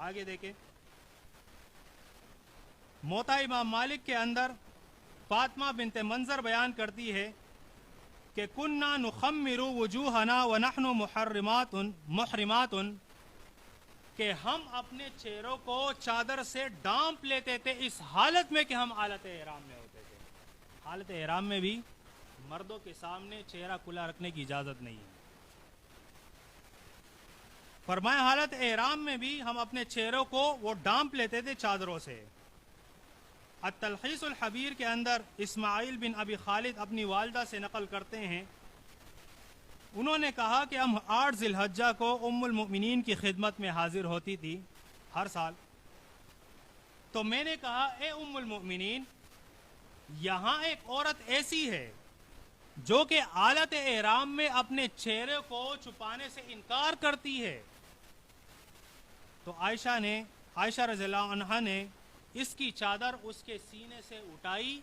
آگے دیکھیں موتا امام مالک کے اندر فاطمہ بنت منظر بیان کرتی ہے کہ کننا نخمر وجوہنا ونحن محرمات کہ ہم اپنے چہروں کو چادر سے ڈانپ لیتے تھے اس حالت میں کہ ہم حالت احرام میں ہوتے تھے. حالت احرام میں بھی مردوں کے سامنے چہرہ کھلا رکھنے کی اجازت نہیں ہے. فرمایا حالت احرام میں بھی ہم اپنے چہروں کو وہ ڈانپ لیتے تھے چادروں سے. التلخیص الحبیر کے اندر اسماعیل بن ابی خالد اپنی والدہ سے نقل کرتے ہیں, انہوں نے کہا کہ ہم 8 ذی الحجہ کو ام المؤمنین کی خدمت میں حاضر ہوتی تھی ہر سال. تو میں نے کہا اے ام المؤمنین, یہاں ایک عورت ایسی ہے جو کہ حالت احرام میں اپنے چہرے کو چھپانے سے انکار کرتی ہے. تو عائشہ رضی اللہ عنہا نے اس کی چادر اس کے سینے سے اٹھائی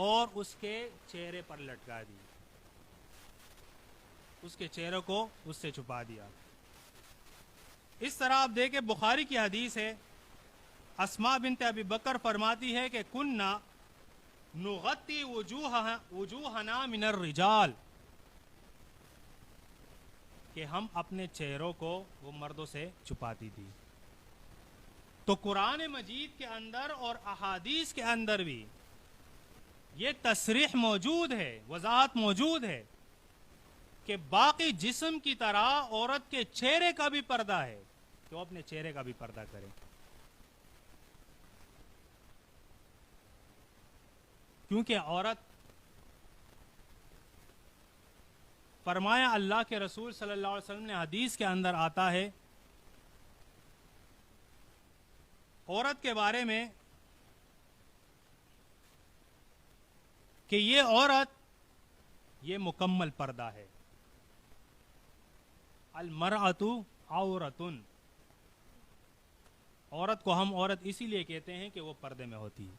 اور اس کے چہرے پر لٹکا دی, اس کے چہرے کو اس سے چھپا دیا. اس طرح آپ دیکھیں بخاری کی حدیث ہے, اسماء بنت ابی بکر فرماتی ہے کہ کننا نغطی وجوہنا من الرجال, کہ ہم اپنے چہروں کو وہ مردوں سے چھپاتی تھی. تو قرآن مجید کے اندر اور احادیث کے اندر بھی یہ تصریح موجود ہے, وضاحت موجود ہے کہ باقی جسم کی طرح عورت کے چہرے کا بھی پردہ ہے, کہ وہ اپنے چہرے کا بھی پردہ کرے. کیونکہ عورت, فرمایا اللہ کے رسول صلی اللہ علیہ وسلم نے حدیث کے اندر آتا ہے عورت کے بارے میں کہ یہ عورت یہ مکمل پردہ ہے. المرأۃ عورتن, عورت کو ہم عورت اسی لیے کہتے ہیں کہ وہ پردے میں ہوتی ہے.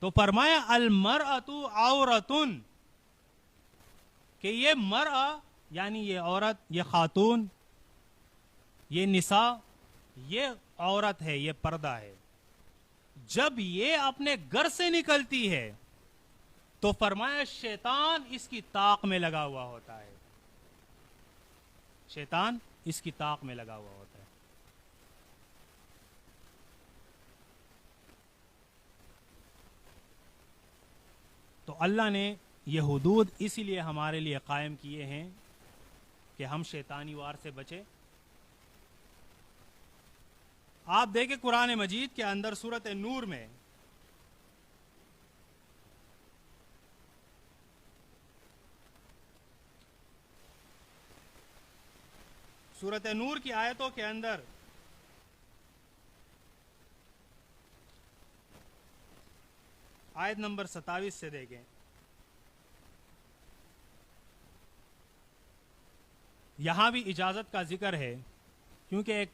تو فرمایا المرأۃ عورتن, کہ یہ مرأہ یعنی یہ عورت, یہ خاتون, یہ نساء, یہ عورت ہے, یہ پردہ ہے. جب یہ اپنے گھر سے نکلتی ہے تو فرمایا شیطان اس کی طاق میں لگا ہوا ہوتا ہے, شیطان اس کی طاق میں لگا ہوا ہوتا ہے. تو اللہ نے یہ حدود اسی لیے ہمارے لیے قائم کیے ہیں کہ ہم شیطانی وار سے بچیں. آپ دیکھیں قرآن مجید کے اندر سورۃ نور میں سورۃ نور کی آیتوں کے اندر آیت نمبر 27 سے دیکھیں. یہاں بھی اجازت کا ذکر ہے, کیونکہ ایک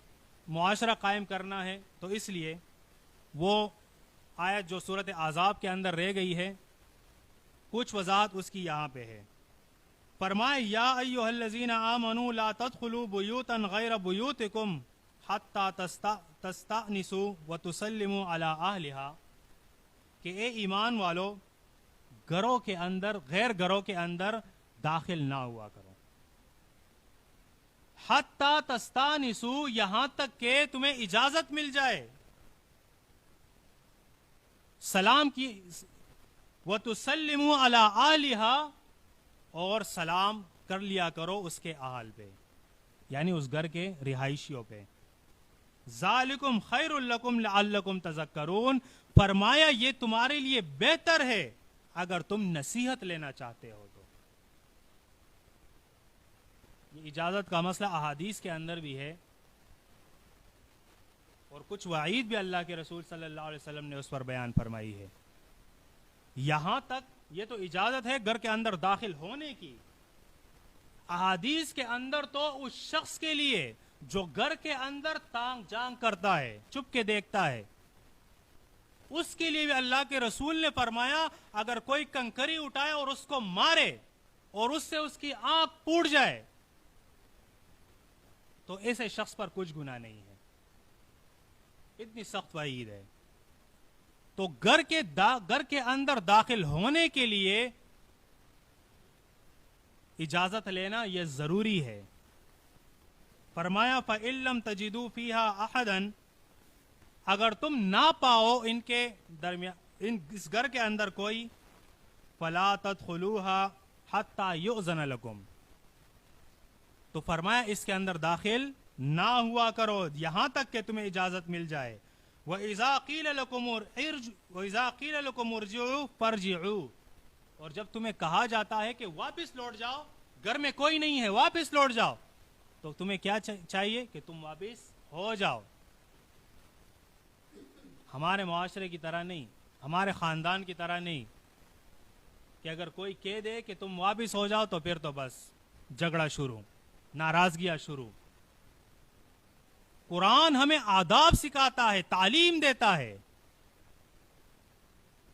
معاشرہ قائم کرنا ہے, تو اس لیے وہ آیت جو سورۃ احزاب کے اندر رہ گئی ہے کچھ وضاحت اس کی یہاں پہ ہے. فرمائے یا ایھا الذین آمنوا لا تدخلوا بیوتا غیر بیوتکم حتی تستأنسوا وتسلموا علی اہلھا, کہ اے ایمان والو گھروں کے اندر, غیر گھروں کے اندر داخل نہ ہوا کرو. حتی تستأنسوا, یہاں تک کہ تمہیں اجازت مل جائے سلام کی, وتسلموا علی اہلھا, اور سلام کر لیا کرو اس کے اہل پہ, یعنی اس گھر کے رہائشیوں پہ. ذالکم خیر لکم لعلکم تذکرون, فرمایا یہ تمہارے لیے بہتر ہے اگر تم نصیحت لینا چاہتے ہو. تو یہ اجازت کا مسئلہ احادیث کے اندر بھی ہے, اور کچھ وعید بھی اللہ کے رسول صلی اللہ علیہ وسلم نے اس پر بیان فرمائی ہے. یہاں تک یہ تو اجازت ہے گھر کے اندر داخل ہونے کی. احادیث کے اندر تو اس شخص کے لیے جو گھر کے اندر تانگ جانگ کرتا ہے, چپ کے دیکھتا ہے, اس کے لیے بھی اللہ کے رسول نے فرمایا اگر کوئی کنکری اٹھائے اور اس کو مارے اور اس سے اس کی آنکھ پھوٹ جائے تو ایسے شخص پر کچھ گناہ نہیں ہے. اتنی سخت وعید ہے. تو گھر کے اندر داخل ہونے کے لیے اجازت لینا یہ ضروری ہے. فرمایا فَإِن لَّمْ تَجِدُوا فِيهَا أَحَدًا، اگر تم نہ پاؤ ان کے درمیان اس گھر کے اندر کوئی، فَلَا تَدْخُلُوهَا حَتَّى يُؤْذَنَ لَكُمْ، تو فرمایا اس کے اندر داخل نہ ہوا کرو یہاں تک کہ تمہیں اجازت مل جائے. وَإِذَا قِيلَ لَكُمُ ارْجِعُوا فَارْجِعُوا، اور جب تمہیں کہا جاتا ہے کہ واپس لوٹ جاؤ، گھر میں کوئی نہیں ہے واپس لوٹ جاؤ، تو تمہیں کیا چاہیے کہ تم واپس ہو جاؤ. ہمارے معاشرے کی طرح نہیں، ہمارے خاندان کی طرح نہیں کہ اگر کوئی کہہ دے کہ تم واپس ہو جاؤ تو پھر تو بس جھگڑا شروع، ناراضگیاں شروع. قرآن ہمیں آداب سکھاتا ہے، تعلیم دیتا ہے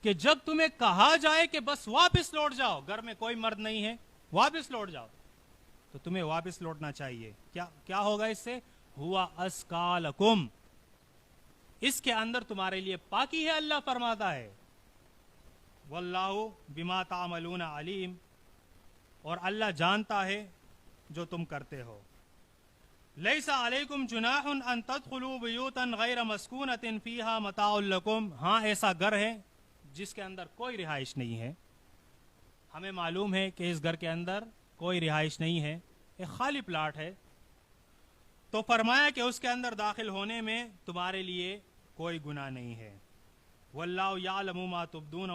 کہ جب تمہیں کہا جائے کہ بس واپس لوٹ جاؤ، گھر میں کوئی مرد نہیں ہے واپس لوٹ جاؤ، تو تمہیں واپس لوٹنا چاہیے. کیا ہوگا اس سے؟ ہوا ازکا لکم، اس کے اندر تمہارے لیے پاکی ہے. اللہ فرماتا ہے واللہ بما تعملون علیم، اور اللہ جانتا ہے جو تم کرتے ہو. لیس علیکم جناح ان تدخلوا بیوتا غیر مسکونۃ فیہا متاع لکم، ہاں ایسا گھر ہے جس کے اندر کوئی رہائش نہیں ہے. ہمیں معلوم ہے کہ اس گھر کے اندر کوئی رہائش نہیں ہے، ایک خالی پلاٹ ہے، تو فرمایا کہ اس کے اندر داخل ہونے میں تمہارے لیے کوئی گناہ نہیں ہے. واللہ یعلم ما تبدون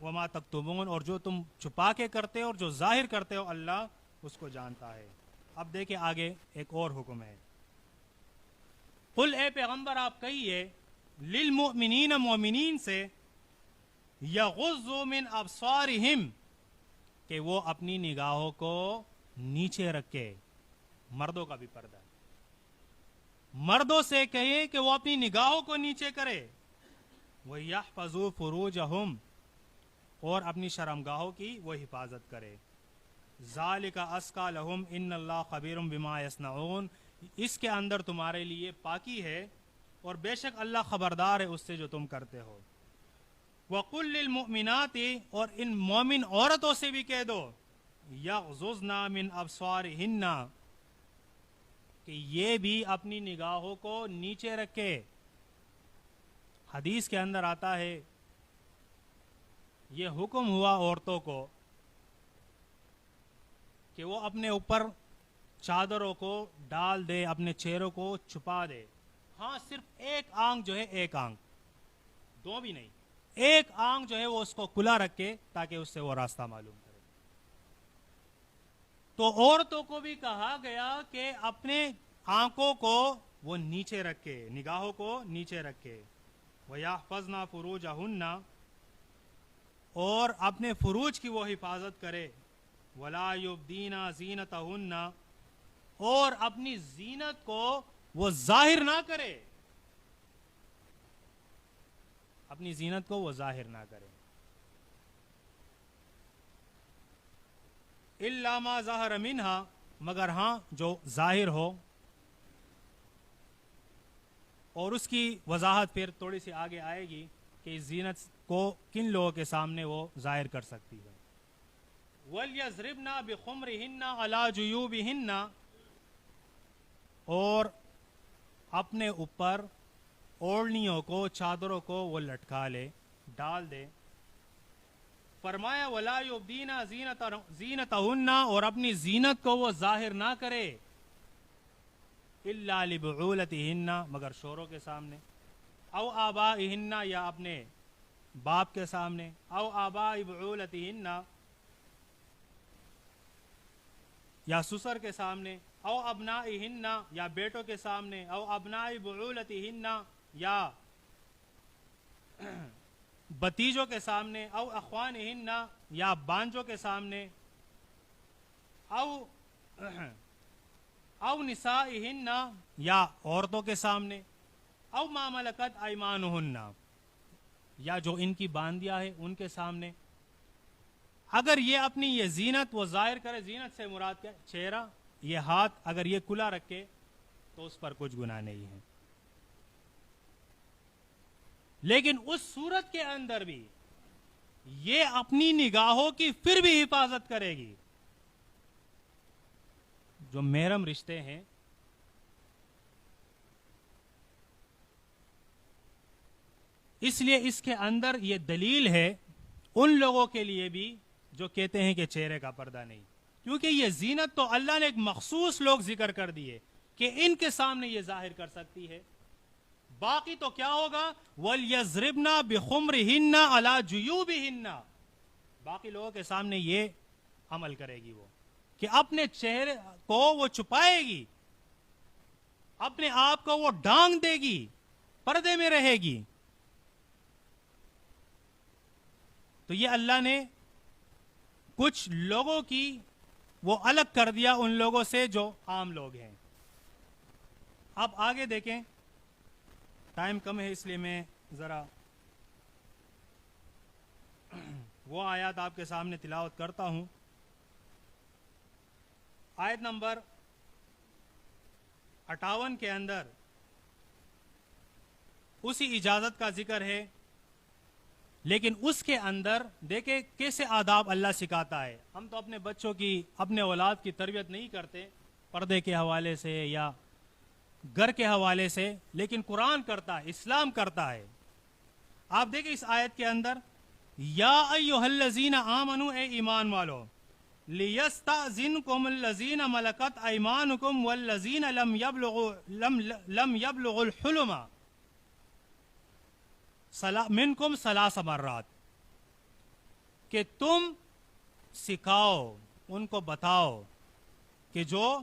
وما تکتمون، اور جو تم چھپا کے کرتے ہو اور جو ظاہر کرتے ہو اللہ اس کو جانتا ہے. اب دیکھیں آگے ایک اور حکم ہے. قل، اے پیغمبر آپ کہیے، للمؤمنین، مومنین سے، یغضوا من ابصارہم، کہ وہ اپنی نگاہوں کو نیچے رکھے. مردوں کا بھی پردہ ہے، مردوں سے کہے کہ وہ اپنی نگاہوں کو نیچے کرے. وَيَحْفَظُوا فُرُوجَهُمْ، اور اپنی شرمگاہوں کی وہ حفاظت کرے. ذَلِكَ أَزْكَىٰ لَهُمْ إِنَّ اللَّهَ خَبِيرٌ بِمَا يَصْنَعُونَ، اس کے اندر تمہارے لیے پاکی ہے اور بے شک اللہ خبردار ہے اس سے جو تم کرتے ہو. وَقُلْ لِلْمُؤْمِنَاتِ، اور ان مومن عورتوں سے بھی کہہ دو، يَغْضُضْنَ مِنْ أَبْصَارِهِنَّ، کہ یہ بھی اپنی نگاہوں کو نیچے رکھے. حدیث کے اندر آتا ہے یہ حکم ہوا عورتوں کو کہ وہ اپنے اوپر چادروں کو ڈال دے، اپنے چہروں کو چھپا دے. ہاں صرف ایک آنکھ جو ہے، ایک آنکھ، دو بھی نہیں، ایک آنکھ جو ہے وہ اس کو کھلا رکھے تاکہ اس سے وہ راستہ معلوم کرے. تو عورتوں کو بھی کہا گیا کہ اپنے آنکھوں کو وہ نیچے رکھے، نگاہوں کو نیچے رکھے. وَيَحْفَظْنَ فُرُوجَهُنَّ، اور اپنے فروج کی وہ حفاظت کرے. وَلَا يُبْدِينَ زِينَتَهُنَّ، اور اپنی زینت کو وہ ظاہر نہ کرے، اپنی زینت کو وہ ظاہر نہ کرے. إِلَّا مَا ظَهَرَ مِنْهَا، مگر ہاں جو ظاہر ہو. اور اس کی وضاحت پھر تھوڑی سی آگے آئے گی کہ اس زینت کو کن لوگوں کے سامنے وہ ظاہر کر سکتی ہے. وَلْيَضْرِبْنَ بِخُمُرِهِنَّ عَلَى جُيُوبِهِنَّ، اور اپنے اوپر اوڑھنیوں کو، چادروں کو وہ لٹکا لے، ڈال دے. فرمایا وَلَا يُبْدِينَ زِينَتَهُنَّ، اور اپنی زینت کو وہ ظاہر نہ کرے. إِلَّا لِبُعُولَتِهِنَّ، مگر شوہروں کے سامنے، او آبائهن، یا اپنے باپ کے سامنے، او آباء بعولتهن، یا سسر کے سامنے، او ابنائهن، یا بیٹوں کے سامنے، او ابناء بعولتهن، یا بتیجوں کے سامنے، او اخوانهن، یا بانجوں کے سامنے، او نسائهن، یا عورتوں کے سامنے، او ما ملکت ایمانهن، یا جو ان کی باندیا ہے ان کے سامنے. اگر یہ اپنی یہ زینت وہ ظاہر کرے، زینت سے مراد کیا؟ چہرہ، یہ ہاتھ اگر یہ کھلا رکھے تو اس پر کچھ گناہ نہیں ہے. لیکن اس صورت کے اندر بھی یہ اپنی نگاہوں کی پھر بھی حفاظت کرے گی. جو محرم رشتے ہیں اس لیے اس کے اندر یہ دلیل ہے ان لوگوں کے لیے بھی جو کہتے ہیں کہ چہرے کا پردہ نہیں، کیونکہ یہ زینت تو اللہ نے ایک مخصوص لوگ ذکر کر دیے کہ ان کے سامنے یہ ظاہر کر سکتی ہے. باقی تو کیا ہوگا؟ وَلْيَضْرِبْنَا بِخُمْرِهِنَّ عَلَى جُيُوبِهِنَّ، باقی لوگوں کے سامنے یہ عمل کرے گی وہ کہ اپنے چہرے کو وہ چھپائے گی، اپنے آپ کو وہ ڈھانک دے گی، پردے میں رہے گی. تو یہ اللہ نے کچھ لوگوں کی وہ الگ کر دیا ان لوگوں سے جو عام لوگ ہیں. اب آگے دیکھیں، ٹائم کم ہے اس لیے میں ذرا وہ آیات آپ کے سامنے تلاوت کرتا ہوں. آیت نمبر 58 کے اندر اسی اجازت کا ذکر ہے، لیکن اس کے اندر دیکھیں کیسے آداب اللہ سکھاتا ہے. ہم تو اپنے بچوں کی، اپنے اولاد کی تربیت نہیں کرتے پردے کے حوالے سے یا گھر کے حوالے سے، لیکن قرآن کرتا ہے، اسلام کرتا ہے. آپ دیکھیں اس آیت کے اندر، یا ایھا الذین آمنوا، اے ایمان والو، لیستأذنکم الذین ملکت ایمانکم والذین لم یبلغوا الحلم منکم ثلاث مرات، کہ تم سکھاؤ، ان کو بتاؤ کہ جو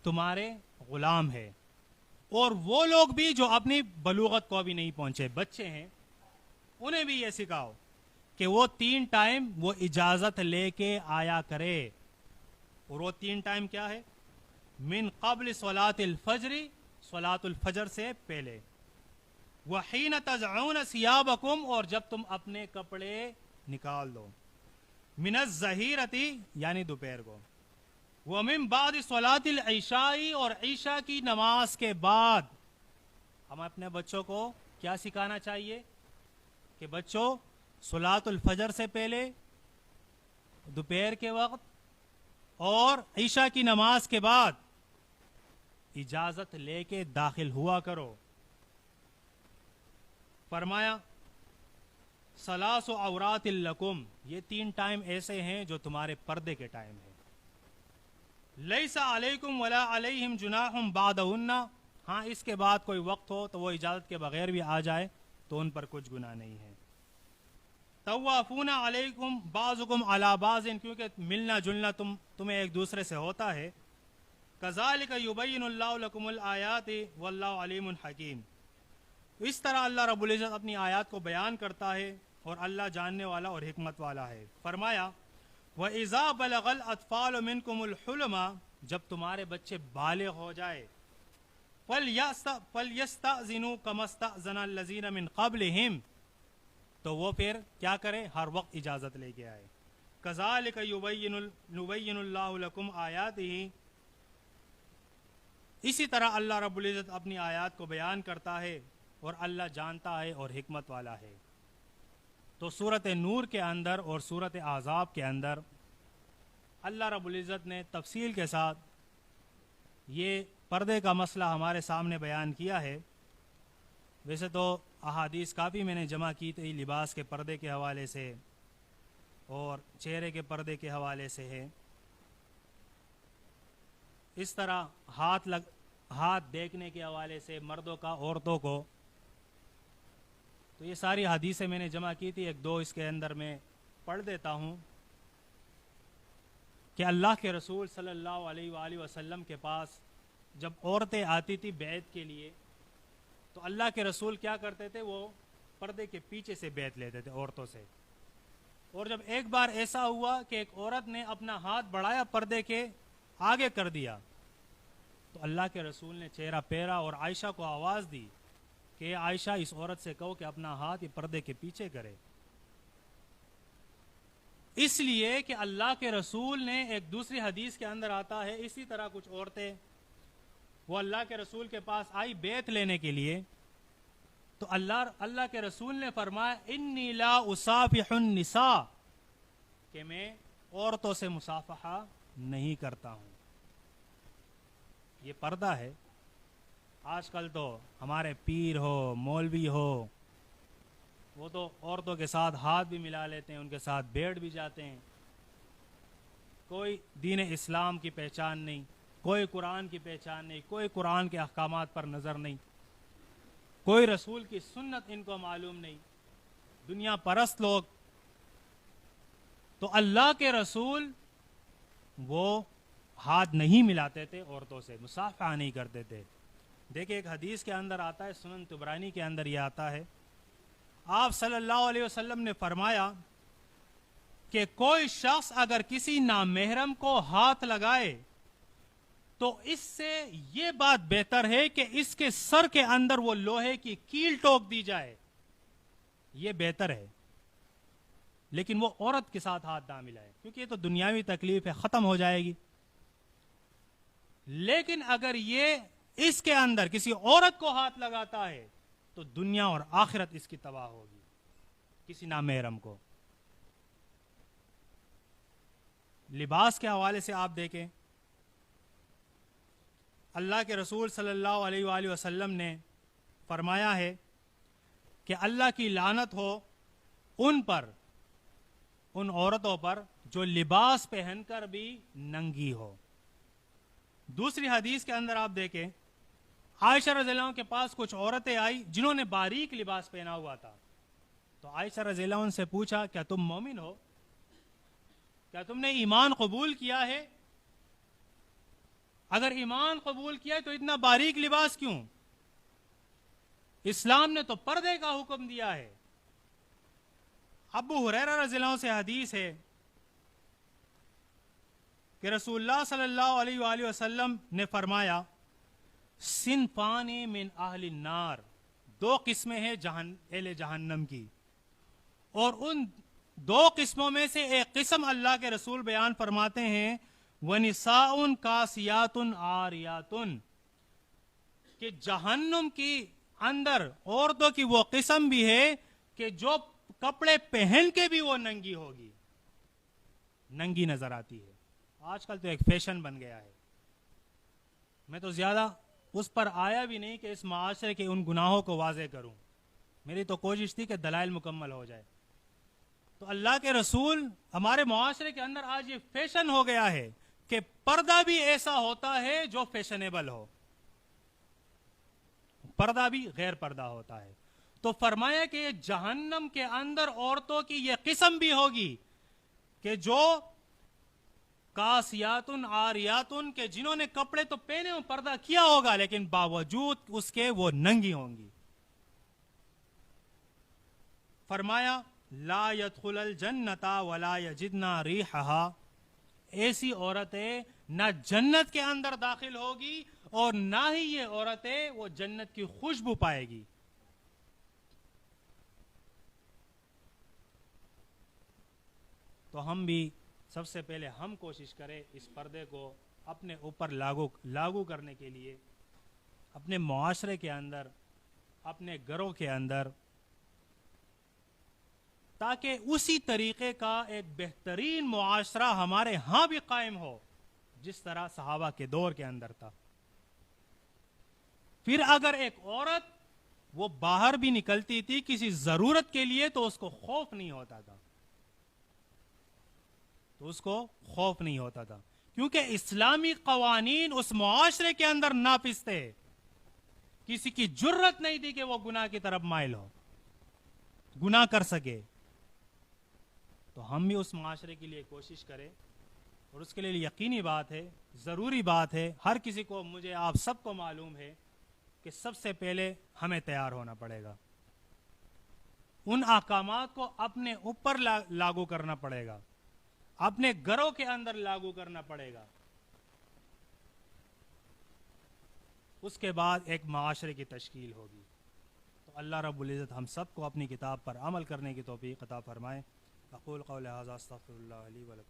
تمہارے غلام ہے، اور وہ لوگ بھی جو اپنی بلوغت کو ابھی نہیں پہنچے، بچے ہیں، انہیں بھی یہ سکھاؤ کہ وہ 3 ٹائم وہ اجازت لے کے آیا کرے. اور وہ 3 ٹائم کیا ہے؟ من قبل صلاۃ الفجر، صلاۃ الفجر سے پہلے، وحین تضعون ثیابکم، اور جب تم اپنے کپڑے نکال دو، من الظہیرۃ، یعنی دوپہر کو، ومن بعد صلاۃ العشاء، اور عشاء کی نماز کے بعد. ہم اپنے بچوں کو کیا سکھانا چاہیے؟ کہ بچوں صلاۃ الفجر سے پہلے، دوپہر کے وقت اور عشاء کی نماز کے بعد اجازت لے کے داخل ہوا کرو. فرمایا ثلاث عورات لکم، یہ 3 ٹائم ایسے ہیں جو تمہارے پردے کے ٹائم ہیں. لیس علیکم ولا علیہم جناح بعدہن، ہاں اس کے بعد کوئی وقت ہو تو وہ اجازت کے بغیر بھی آ جائے تو ان پر کچھ گناہ نہیں ہے. طوافون علیکم بعضکم علی بعض، کیونکہ ملنا جلنا تمہیں ایک دوسرے سے ہوتا ہے. کذالک یبین اللہ لکم الآیات واللہ علیم حکیم، اس طرح اللہ رب العزت اپنی آیات کو بیان کرتا ہے اور اللہ جاننے والا اور حکمت والا ہے. فرمایا وَإِذَا بَلَغَ الْأَطْفَالُ مِنْكُمُ الْحُلُمَ، جب تمہارے بچے بالغ ہو جائے، فَلْيَسْتَأْذِنُوا كَمَا اسْتَأْذَنَ الَّذِينَ مِنْ قَبْلِهِمْ، تو وہ پھر کیا کرے؟ ہر وقت اجازت لے کے آئے. كَذَلِكَ يُبَيِّنُ اللَّهُ لَكُمْ آيَاتِهِ، اسی طرح اللہ رب العزت اپنی آیات کو بیان کرتا ہے اور اللہ جانتا ہے اور حکمت والا ہے. تو سورۃ نور کے اندر اور سورۃ احزاب کے اندر اللہ رب العزت نے تفصیل کے ساتھ یہ پردے کا مسئلہ ہمارے سامنے بیان کیا ہے. ویسے تو احادیث کافی میں نے جمع کی تھی لباس کے پردے کے حوالے سے اور چہرے کے پردے کے حوالے سے ہے. اس طرح ہاتھ دیکھنے کے حوالے سے مردوں کا عورتوں کو، تو یہ ساری حدیثیں میں نے جمع کی تھی، 1-2 اس کے اندر میں پڑھ دیتا ہوں. کہ اللہ کے رسول صلی اللہ علیہ وآلہ وسلم کے پاس جب عورتیں آتی تھی بیعت کے لیے، تو اللہ کے رسول کیا کرتے تھے؟ وہ پردے کے پیچھے سے بیعت لیتے تھے عورتوں سے. اور جب ایک بار ایسا ہوا کہ ایک عورت نے اپنا ہاتھ بڑھایا پردے کے آگے کر دیا، تو اللہ کے رسول نے چہرہ پھیرا اور عائشہ کو آواز دی کہ عائشہ اس عورت سے کہو کہ اپنا ہاتھ یہ پردے کے پیچھے کرے. اس لیے کہ اللہ کے رسول نے، ایک دوسری حدیث کے اندر آتا ہے، اسی طرح کچھ عورتیں وہ اللہ کے رسول کے پاس آئی بیعت لینے کے لیے، تو اللہ کے رسول نے فرمایا انی لا اصافح النساء کہ میں عورتوں سے مصافحہ نہیں کرتا ہوں. یہ پردہ ہے. آج کل تو ہمارے پیر ہو مولوی ہو وہ تو عورتوں کے ساتھ ہاتھ بھی ملا لیتے ہیں, ان کے ساتھ بیٹھ بھی جاتے ہیں. کوئی دین اسلام کی پہچان نہیں, کوئی قرآن کی پہچان نہیں, کوئی قرآن کے احکامات پر نظر نہیں, کوئی رسول کی سنت ان کو معلوم نہیں. دنیا پرست لوگ. تو اللہ کے رسول وہ ہاتھ نہیں ملاتے تھے عورتوں سے, مصافحہ نہیں کرتے تھے. دیکھیں ایک حدیث کے اندر آتا ہے, سنن طبرانی کے اندر یہ آتا ہے, آپ صلی اللہ علیہ وسلم نے فرمایا کہ کوئی شخص اگر کسی نامحرم کو ہاتھ لگائے تو اس سے یہ بات بہتر ہے کہ اس کے سر کے اندر وہ لوہے کی کیل ٹوک دی جائے, یہ بہتر ہے. لیکن وہ عورت کے ساتھ ہاتھ نہ ملائے, کیونکہ یہ تو دنیاوی تکلیف ہے, ختم ہو جائے گی. لیکن اگر یہ اس کے اندر کسی عورت کو ہاتھ لگاتا ہے تو دنیا اور آخرت اس کی تباہ ہوگی, کسی نامحرم کو. لباس کے حوالے سے آپ دیکھیں, اللہ کے رسول صلی اللہ علیہ وآلہ وسلم نے فرمایا ہے کہ اللہ کی لعنت ہو ان پر, ان عورتوں پر جو لباس پہن کر بھی ننگی ہو. دوسری حدیث کے اندر آپ دیکھیں, عائشہ رضی اللہ عنہ کے پاس کچھ عورتیں آئی جنہوں نے باریک لباس پہنا ہوا تھا. تو عائشہ رضی اللہ عنہ سے پوچھا کیا تم مومن ہو, کیا تم نے ایمان قبول کیا ہے؟ اگر ایمان قبول کیا تو اتنا باریک لباس کیوں؟ اسلام نے تو پردے کا حکم دیا ہے. ابو ہریرہ رضی اللہ عنہ سے حدیث ہے کہ رسول اللہ صلی اللہ علیہ وآلہ وسلم نے فرمایا صنفان من اہل النار, دو قسمیں ہیں اہل جہنم کی, اور ان دو قسموں میں سے ایک قسم اللہ کے رسول بیان فرماتے ہیں وَنِسَاءٌ کاسیاتٌ عاریاتٌ, کہ جہنم کی اندر عورتوں کی وہ قسم بھی ہے کہ جو کپڑے پہن کے بھی وہ ننگی ہوگی, ننگی نظر آتی ہے. آج کل تو ایک فیشن بن گیا ہے. میں تو زیادہ اس پر آیا بھی نہیں کہ اس معاشرے کے ان گناہوں کو واضح کروں, میری تو کوشش تھی کہ دلائل مکمل ہو جائے. تو اللہ کے رسول, ہمارے معاشرے کے اندر آج یہ فیشن ہو گیا ہے کہ پردہ بھی ایسا ہوتا ہے جو فیشنیبل ہو, پردہ بھی غیر پردہ ہوتا ہے. تو فرمایا کہ جہنم کے اندر عورتوں کی یہ قسم بھی ہوگی کہ جو کاسیاتن عاریاتن, کہ جنہوں نے کپڑے تو پہنے ہوں, پردہ کیا ہوگا, لیکن باوجود اس کے وہ ننگی ہوں گی. فرمایا لا يدخل الجنت ولا یجدنا ریحہا, ایسی عورتیں نہ جنت کے اندر داخل ہوگی اور نہ ہی یہ عورتیں وہ جنت کی خوشبو پائے گی. تو ہم بھی سب سے پہلے ہم کوشش کریں اس پردے کو اپنے اوپر لاگو کرنے کے لیے, اپنے معاشرے کے اندر, اپنے گھروں کے اندر, تاکہ اسی طریقے کا ایک بہترین معاشرہ ہمارے ہاں بھی قائم ہو جس طرح صحابہ کے دور کے اندر تھا. پھر اگر ایک عورت وہ باہر بھی نکلتی تھی کسی ضرورت کے لیے تو اس کو خوف نہیں ہوتا تھا, کیونکہ اسلامی قوانین اس معاشرے کے اندر نافذ تھے. کسی کی جرت نہیں تھی کہ وہ گناہ کی طرف مائل ہو, گناہ کر سکے. تو ہم بھی اس معاشرے کے لیے کوشش کریں, اور اس کے لیے یقینی بات ہے, ضروری بات ہے, ہر کسی کو, مجھے آپ سب کو معلوم ہے کہ سب سے پہلے ہمیں تیار ہونا پڑے گا, ان احکامات کو اپنے اوپر لاگو کرنا پڑے گا, اپنے گھروں کے اندر لاگو کرنا پڑے گا. اس کے بعد ایک معاشرے کی تشکیل ہوگی. تو اللہ رب العزت ہم سب کو اپنی کتاب پر عمل کرنے کی توفیق عطا فرمائے. اقول قول ھذا استغفر اللہ لی ولکم.